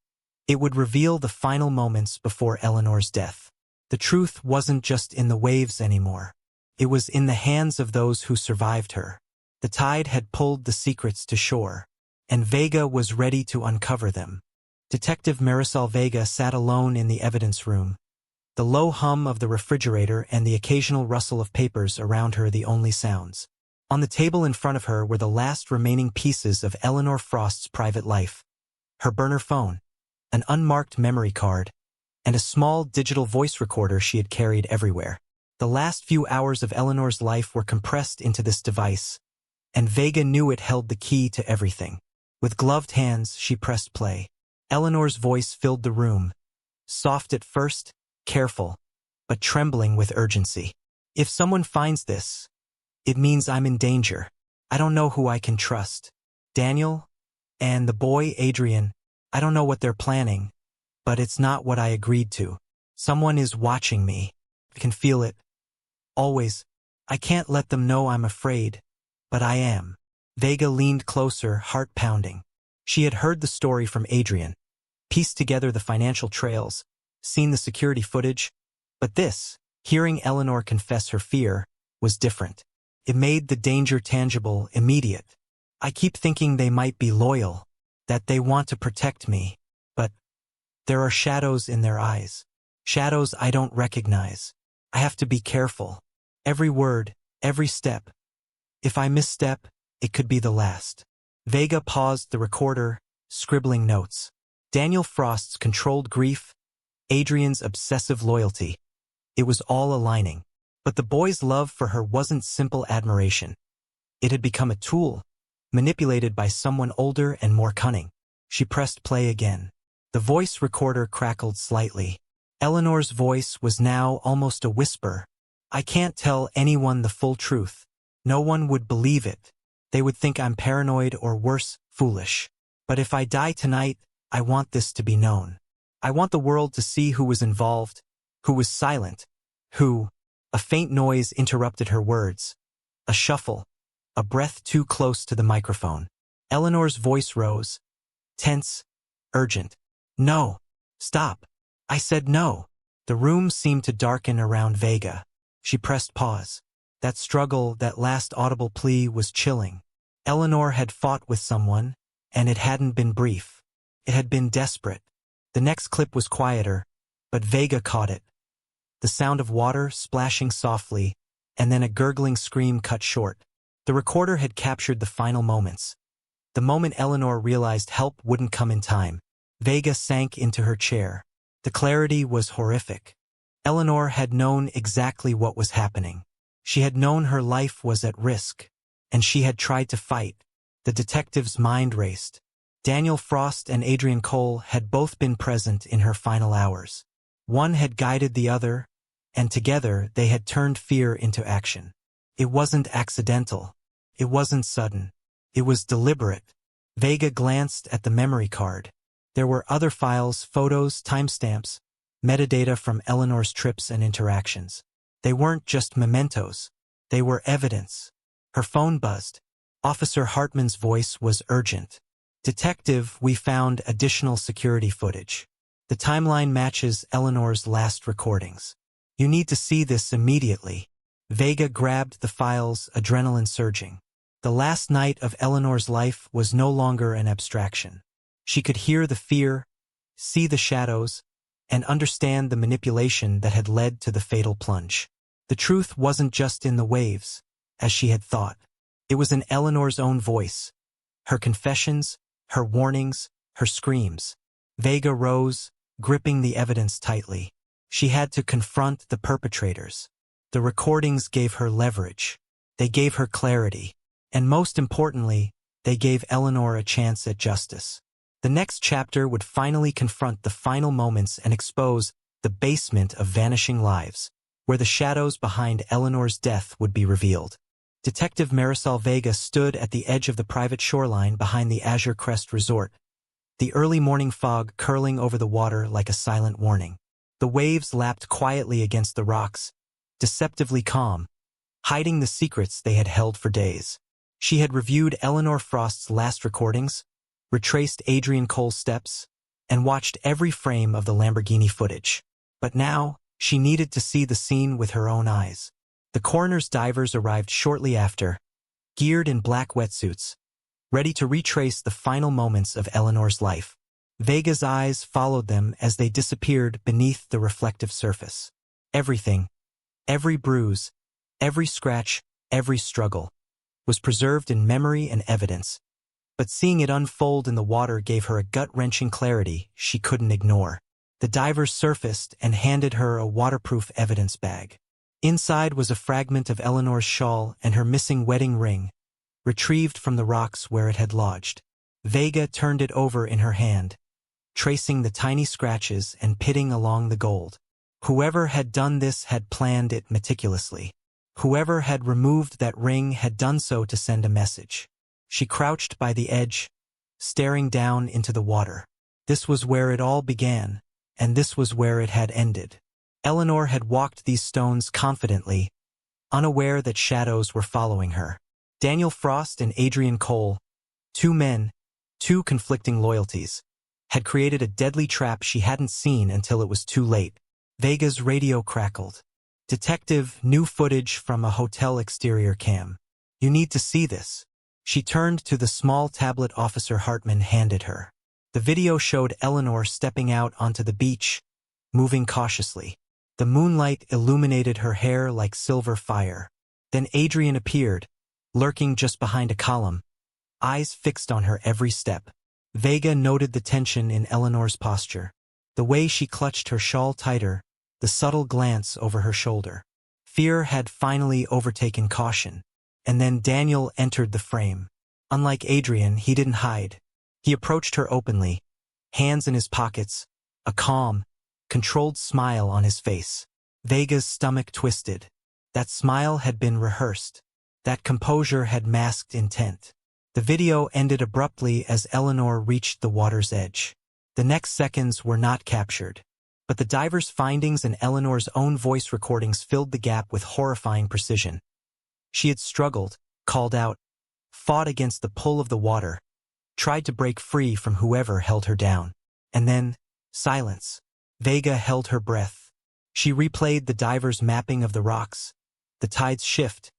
it would reveal the final moments before Eleanor's death. The truth wasn't just in the waves anymore. It was in the hands of those who survived her. The tide had pulled the secrets to shore, and Vega was ready to uncover them. Detective Marisol Vega sat alone in the evidence room. The low hum of the refrigerator and the occasional rustle of papers around her the only sounds. On the table in front of her were the last remaining pieces of Eleanor Frost's private life. Her burner phone, an unmarked memory card, and a small digital voice recorder she had carried everywhere. The last few hours of Eleanor's life were compressed into this device, and Vega knew it held the key to everything. With gloved hands, she pressed play. Eleanor's voice filled the room, soft at first, careful, but trembling with urgency. If someone finds this, it means I'm in danger. I don't know who I can trust. Daniel and the boy Adrian, I don't know what they're planning, but it's not what I agreed to. Someone is watching me. I can feel it. Always. I can't let them know I'm afraid, but I am. Vega leaned closer, heart pounding. She had heard the story from Adrian, pieced together the financial trails, seen the security footage, but this, hearing Eleanor confess her fear, was different. It made the danger tangible, immediate. I keep thinking they might be loyal, that they want to protect me, but there are shadows in their eyes. Shadows I don't recognize. I have to be careful. Every word, every step. If I misstep, it could be the last. Vega paused the recorder, scribbling notes. Daniel Frost's controlled grief, Adrian's obsessive loyalty. It was all aligning. But the boy's love for her wasn't simple admiration. It had become a tool, manipulated by someone older and more cunning. She pressed play again. The voice recorder crackled slightly. Eleanor's voice was now almost a whisper. I can't tell anyone the full truth. No one would believe it. They would think I'm paranoid or worse, foolish. But if I die tonight, I want this to be known. I want the world to see who was involved, who was silent, who... A faint noise interrupted her words. A shuffle, a breath too close to the microphone. Eleanor's voice rose, tense, urgent. No. Stop. I said no. The room seemed to darken around Vega. She pressed pause. That struggle, that last audible plea was chilling. Eleanor had fought with someone, and it hadn't been brief. It had been desperate. The next clip was quieter, but Vega caught it. The sound of water splashing softly, and then a gurgling scream cut short. The recorder had captured the final moments. The moment Eleanor realized help wouldn't come in time, Vega sank into her chair. The clarity was horrific. Eleanor had known exactly what was happening. She had known her life was at risk, and she had tried to fight. The detective's mind raced. Daniel Frost and Adrian Cole had both been present in her final hours. One had guided the other, and together they had turned fear into action. It wasn't accidental. It wasn't sudden. It was deliberate. Vega glanced at the memory card. There were other files, photos, timestamps, metadata from Eleanor's trips and interactions. They weren't just mementos. They were evidence. Her phone buzzed. Officer Hartman's voice was urgent. Detective, we found additional security footage. The timeline matches Eleanor's last recordings. You need to see this immediately. Vega grabbed the files, adrenaline surging. The last night of Eleanor's life was no longer an abstraction. She could hear the fear, see the shadows, and understand the manipulation that had led to the fatal plunge. The truth wasn't just in the waves, as she had thought. It was in Eleanor's own voice. Her confessions, her warnings, her screams. Vega rose, gripping the evidence tightly. She had to confront the perpetrators. The recordings gave her leverage. They gave her clarity. And most importantly, they gave Eleanor a chance at justice. The next chapter would finally confront the final moments and expose the basement of vanishing lives, where the shadows behind Eleanor's death would be revealed. Detective Marisol Vega stood at the edge of the private shoreline behind the Azure Crest Resort, the early morning fog curling over the water like a silent warning. The waves lapped quietly against the rocks, deceptively calm, hiding the secrets they had held for days. She had reviewed Eleanor Frost's last recordings, retraced Adrian Cole's steps, and watched every frame of the Lamborghini footage. But now, she needed to see the scene with her own eyes. The coroner's divers arrived shortly after, geared in black wetsuits, ready to retrace the final moments of Eleanor's life. Vega's eyes followed them as they disappeared beneath the reflective surface. Everything, every bruise, every scratch, every struggle, was preserved in memory and evidence, but seeing it unfold in the water gave her a gut-wrenching clarity she couldn't ignore. The divers surfaced and handed her a waterproof evidence bag. Inside was a fragment of Eleanor's shawl and her missing wedding ring, retrieved from the rocks where it had lodged. Vega turned it over in her hand, tracing the tiny scratches and pitting along the gold. Whoever had done this had planned it meticulously. Whoever had removed that ring had done so to send a message. She crouched by the edge, staring down into the water. This was where it all began, and this was where it had ended. Eleanor had walked these stones confidently, unaware that shadows were following her. Daniel Frost and Adrian Cole, two men, two conflicting loyalties, had created a deadly trap she hadn't seen until it was too late. Vega's radio crackled. Detective, new footage from a hotel exterior cam. You need to see this. She turned to the small tablet Officer Hartman handed her. The video showed Eleanor stepping out onto the beach, moving cautiously. The moonlight illuminated her hair like silver fire. Then Adrian appeared, lurking just behind a column, eyes fixed on her every step. Vega noted the tension in Eleanor's posture, the way she clutched her shawl tighter, the subtle glance over her shoulder. Fear had finally overtaken caution. And then Daniel entered the frame. Unlike Adrian, he didn't hide. He approached her openly, hands in his pockets, a calm, controlled smile on his face. Vega's stomach twisted. That smile had been rehearsed. That composure had masked intent. The video ended abruptly as Eleanor reached the water's edge. The next seconds were not captured. But the diver's findings and Eleanor's own voice recordings filled the gap with horrifying precision. She had struggled, called out, fought against the pull of the water, tried to break free from whoever held her down. And then, silence. Vega held her breath. She replayed the diver's mapping of the rocks, the tide's shift,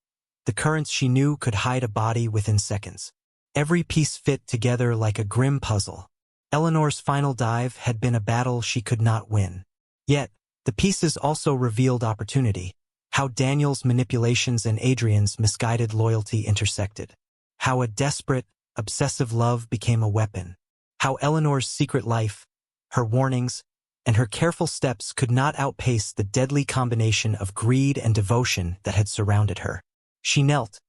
the currents she knew could hide a body within seconds. Every piece fit together like a grim puzzle. Eleanor's final dive had been a battle she could not win. Yet, the pieces also revealed opportunity. How Daniel's manipulations and Adrian's misguided loyalty intersected. How a desperate, obsessive love became a weapon. How Eleanor's secret life, her warnings, and her careful steps could not outpace the deadly combination of greed and devotion that had surrounded her. She knelt,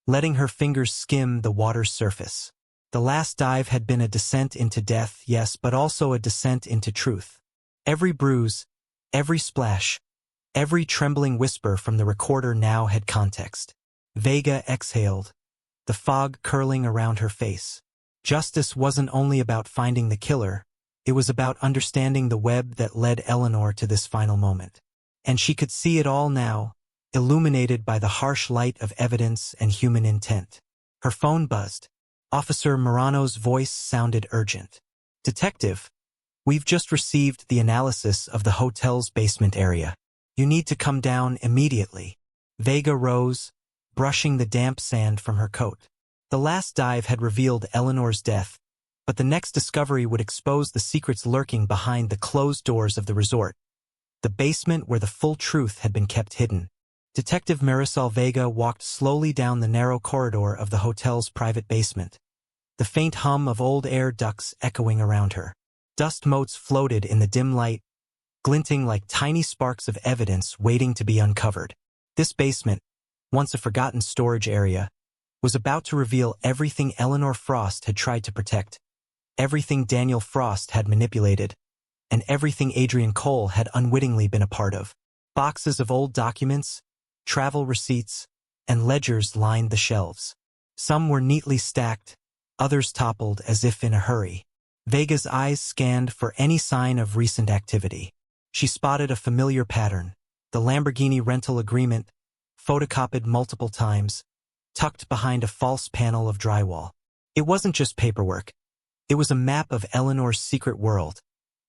letting her fingers skim the water's surface. The last dive had been a descent into death, yes, but also a descent into truth. Every bruise, every splash, every trembling whisper from the recorder now had context. Vega exhaled, the fog curling around her face. Justice wasn't only about finding the killer, it was about understanding the web that led Eleanor to this final moment. And she could see it all now, illuminated by the harsh light of evidence and human intent. Her phone buzzed. Officer Morano's voice sounded urgent. Detective, we've just received the analysis of the hotel's basement area. You need to come down immediately. Vega rose, brushing the damp sand from her coat. The last dive had revealed Eleanor's death, but the next discovery would expose the secrets lurking behind the closed doors of the resort. The basement where the full truth had been kept hidden. Detective Marisol Vega walked slowly down the narrow corridor of the hotel's private basement, the faint hum of old air ducts echoing around her. Dust motes floated in the dim light, glinting like tiny sparks of evidence waiting to be uncovered. This basement, once a forgotten storage area, was about to reveal everything Eleanor Frost had tried to protect, everything Daniel Frost had manipulated, and everything Adrian Cole had unwittingly been a part of. Boxes of old documents, travel receipts, and ledgers lined the shelves. Some were neatly stacked, others toppled as if in a hurry. Vega's eyes scanned for any sign of recent activity. She spotted a familiar pattern, the Lamborghini rental agreement, photocopied multiple times, tucked behind a false panel of drywall. It wasn't just paperwork. It was a map of Eleanor's secret world,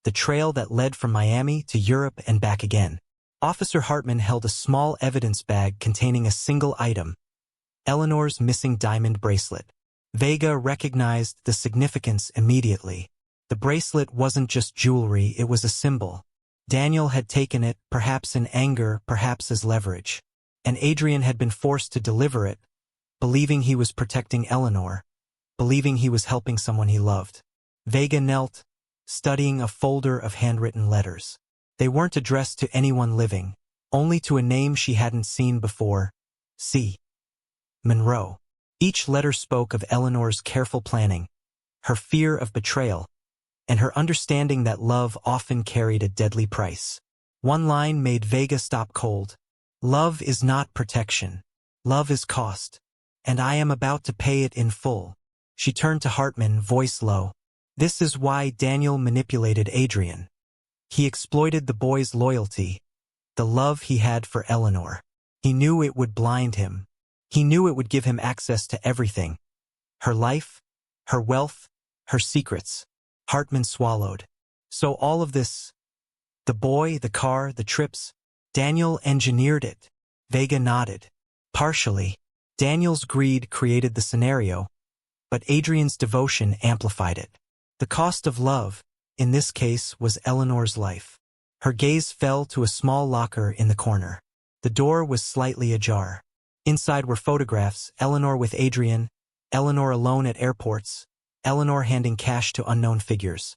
the trail that led from Miami to Europe and back again. Officer Hartman held a small evidence bag containing a single item, Eleanor's missing diamond bracelet. Vega recognized the significance immediately. The bracelet wasn't just jewelry, it was a symbol. Daniel had taken it, perhaps in anger, perhaps as leverage. And Adrian had been forced to deliver it, believing he was protecting Eleanor, believing he was helping someone he loved. Vega knelt, studying a folder of handwritten letters. They weren't addressed to anyone living, only to a name she hadn't seen before, C. Monroe. Each letter spoke of Eleanor's careful planning, her fear of betrayal, and her understanding that love often carried a deadly price. One line made Vega stop cold. Love is not protection. Love is cost. And I am about to pay it in full. She turned to Hartman, voice low. This is why Daniel manipulated Adrian. He exploited the boy's loyalty, the love he had for Eleanor. He knew it would blind him. He knew it would give him access to everything. Her life, her wealth, her secrets. Hartman swallowed. So all of this, the boy, the car, the trips, Daniel engineered it. Vega nodded. Partially. Daniel's greed created the scenario, but Adrian's devotion amplified it. The cost of love, in this case, was Eleanor's life. Her gaze fell to a small locker in the corner. The door was slightly ajar. Inside were photographs, Eleanor with Adrian, Eleanor alone at airports, Eleanor handing cash to unknown figures.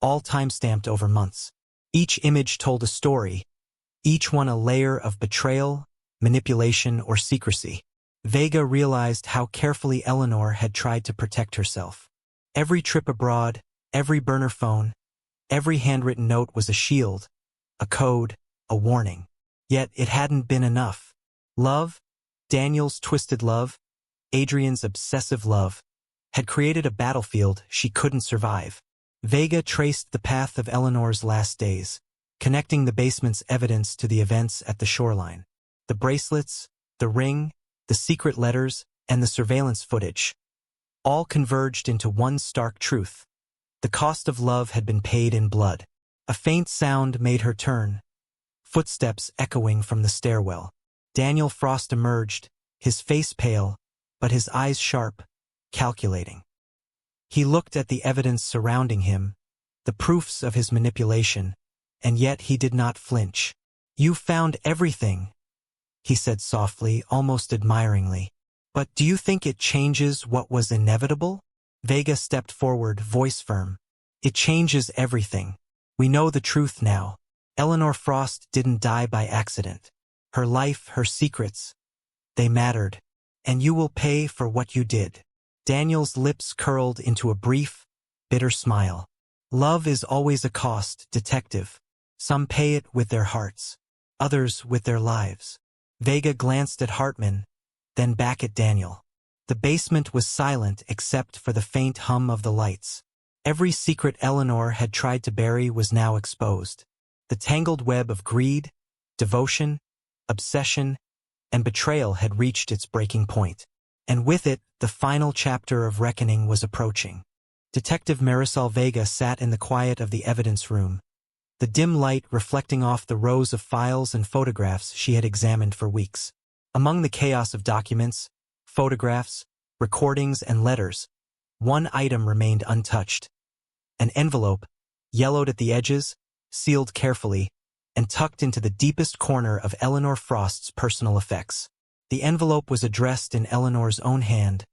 All time-stamped over months. Each image told a story, each one a layer of betrayal, manipulation, or secrecy. Vega realized how carefully Eleanor had tried to protect herself. Every trip abroad, every burner phone, every handwritten note was a shield, a code, a warning. Yet it hadn't been enough. Love, Daniel's twisted love, Adrian's obsessive love, had created a battlefield she couldn't survive. Vega traced the path of Eleanor's last days, connecting the basement's evidence to the events at the shoreline. The bracelets, the ring, the secret letters, and the surveillance footage, all converged into one stark truth. The cost of love had been paid in blood. A faint sound made her turn, footsteps echoing from the stairwell. Daniel Frost emerged, his face pale, but his eyes sharp, calculating. He looked at the evidence surrounding him, the proofs of his manipulation, and yet he did not flinch. "You found everything," he said softly, almost admiringly. "But do you think it changes what was inevitable?" Vega stepped forward, voice firm. "It changes everything. We know the truth now. Eleanor Frost didn't die by accident. Her life, her secrets, they mattered. And you will pay for what you did." Daniel's lips curled into a brief, bitter smile. "Love is always a cost, detective. Some pay it with their hearts, others with their lives." Vega glanced at Hartman, then back at Daniel. The basement was silent except for the faint hum of the lights. Every secret Eleanor had tried to bury was now exposed. The tangled web of greed, devotion, obsession, and betrayal had reached its breaking point. And with it, the final chapter of reckoning was approaching. Detective Marisol Vega sat in the quiet of the evidence room, the dim light reflecting off the rows of files and photographs she had examined for weeks. Among the chaos of documents, photographs, recordings, and letters, one item remained untouched. An envelope, yellowed at the edges, sealed carefully, and tucked into the deepest corner of Eleanor Frost's personal effects. The envelope was addressed in Eleanor's own hand.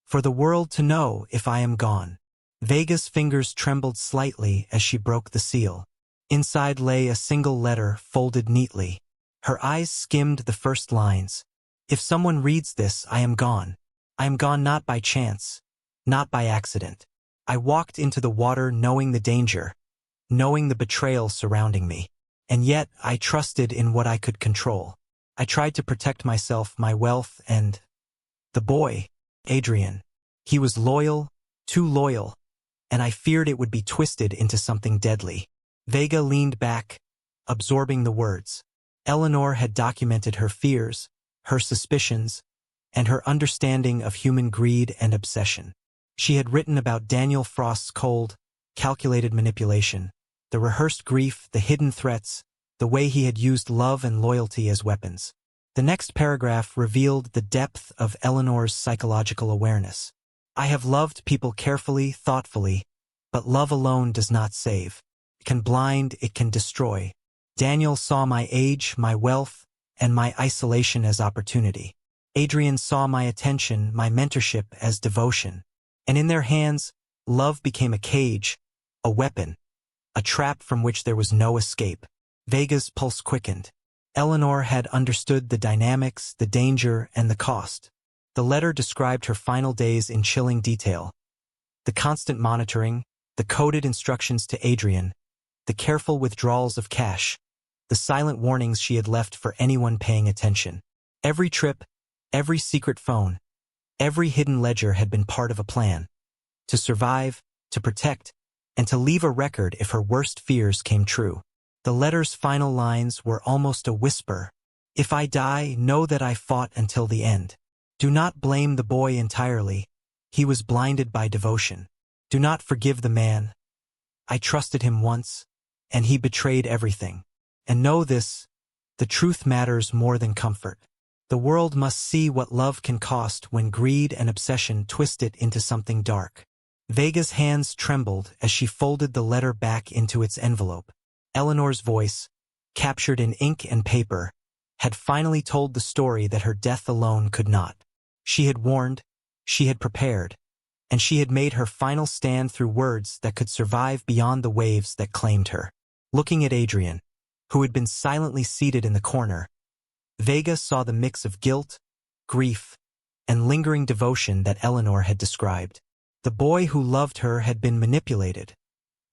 "For the world to know if I am gone." Vega's fingers trembled slightly as she broke the seal. Inside lay a single letter folded neatly. Her eyes skimmed the first lines. "If someone reads this, I am gone. I am gone not by chance, not by accident. I walked into the water knowing the danger, knowing the betrayal surrounding me. And yet I trusted in what I could control. I tried to protect myself, my wealth, and the boy, Adrian. He was loyal, too loyal, and I feared it would be twisted into something deadly." Vega leaned back, absorbing the words. Eleanor had documented her fears, her suspicions, and her understanding of human greed and obsession. She had written about Daniel Frost's cold, calculated manipulation, the rehearsed grief, the hidden threats, the way he had used love and loyalty as weapons. The next paragraph revealed the depth of Eleanor's psychological awareness. "I have loved people carefully, thoughtfully, but love alone does not save. It can blind, it can destroy. Daniel saw my age, my wealth, and my isolation as opportunity. Adrian saw my attention, my mentorship as devotion. And in their hands, love became a cage, a weapon, a trap from which there was no escape." Vega's pulse quickened. Eleanor had understood the dynamics, the danger, and the cost. The letter described her final days in chilling detail. The constant monitoring, the coded instructions to Adrian, the careful withdrawals of cash, the silent warnings she had left for anyone paying attention. Every trip, every secret phone, every hidden ledger had been part of a plan. To survive, to protect, and to leave a record if her worst fears came true. The letter's final lines were almost a whisper. "If I die, know that I fought until the end. Do not blame the boy entirely. He was blinded by devotion. Do not forgive the man. I trusted him once, and he betrayed everything. And know this, The truth matters more than comfort. The world must see what love can cost when greed and obsession twist it into something dark. Vega's hands trembled as she folded the letter back into its envelope. Eleanor's voice, captured in ink and paper, had finally told the story that her death alone could not. She had warned, she had prepared, and she had made her final stand through words that could survive beyond the waves that claimed her. Looking at Adrian, who had been silently seated in the corner, Vega saw the mix of guilt, grief, and lingering devotion that Eleanor had described. The boy who loved her had been manipulated,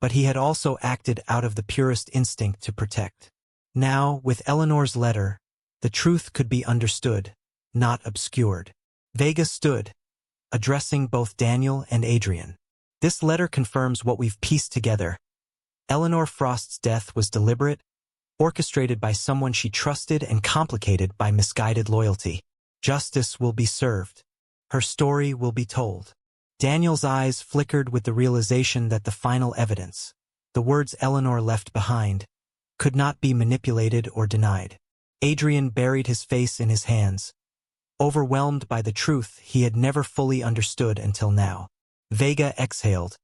but he had also acted out of the purest instinct to protect. Now, with Eleanor's letter, the truth could be understood, not obscured. Vega stood, addressing both Daniel and Adrian. This letter confirms what we've pieced together. Eleanor Frost's death was deliberate, orchestrated by someone she trusted and complicated by misguided loyalty. Justice will be served. Her story will be told. Daniel's eyes flickered with the realization that the final evidence, the words Eleanor left behind, could not be manipulated or denied. Adrian buried his face in his hands, overwhelmed by the truth he had never fully understood until now. Vega exhaled,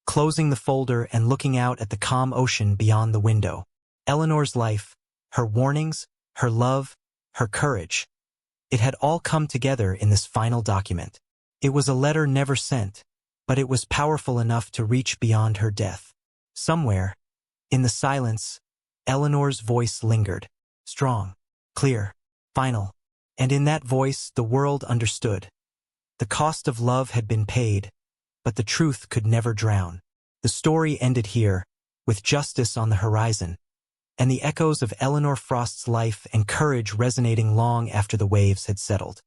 closing the folder and looking out at the calm ocean beyond the window. Eleanor's life, her warnings, her love, her courage, it had all come together in this final document. It was a letter never sent, but it was powerful enough to reach beyond her death. Somewhere, in the silence, Eleanor's voice lingered. Strong, clear, final. And in that voice, the world understood. The cost of love had been paid, but the truth could never drown. The story ended here, with justice on the horizon, and the echoes of Eleanor Frost's life and courage resonating long after the waves had settled.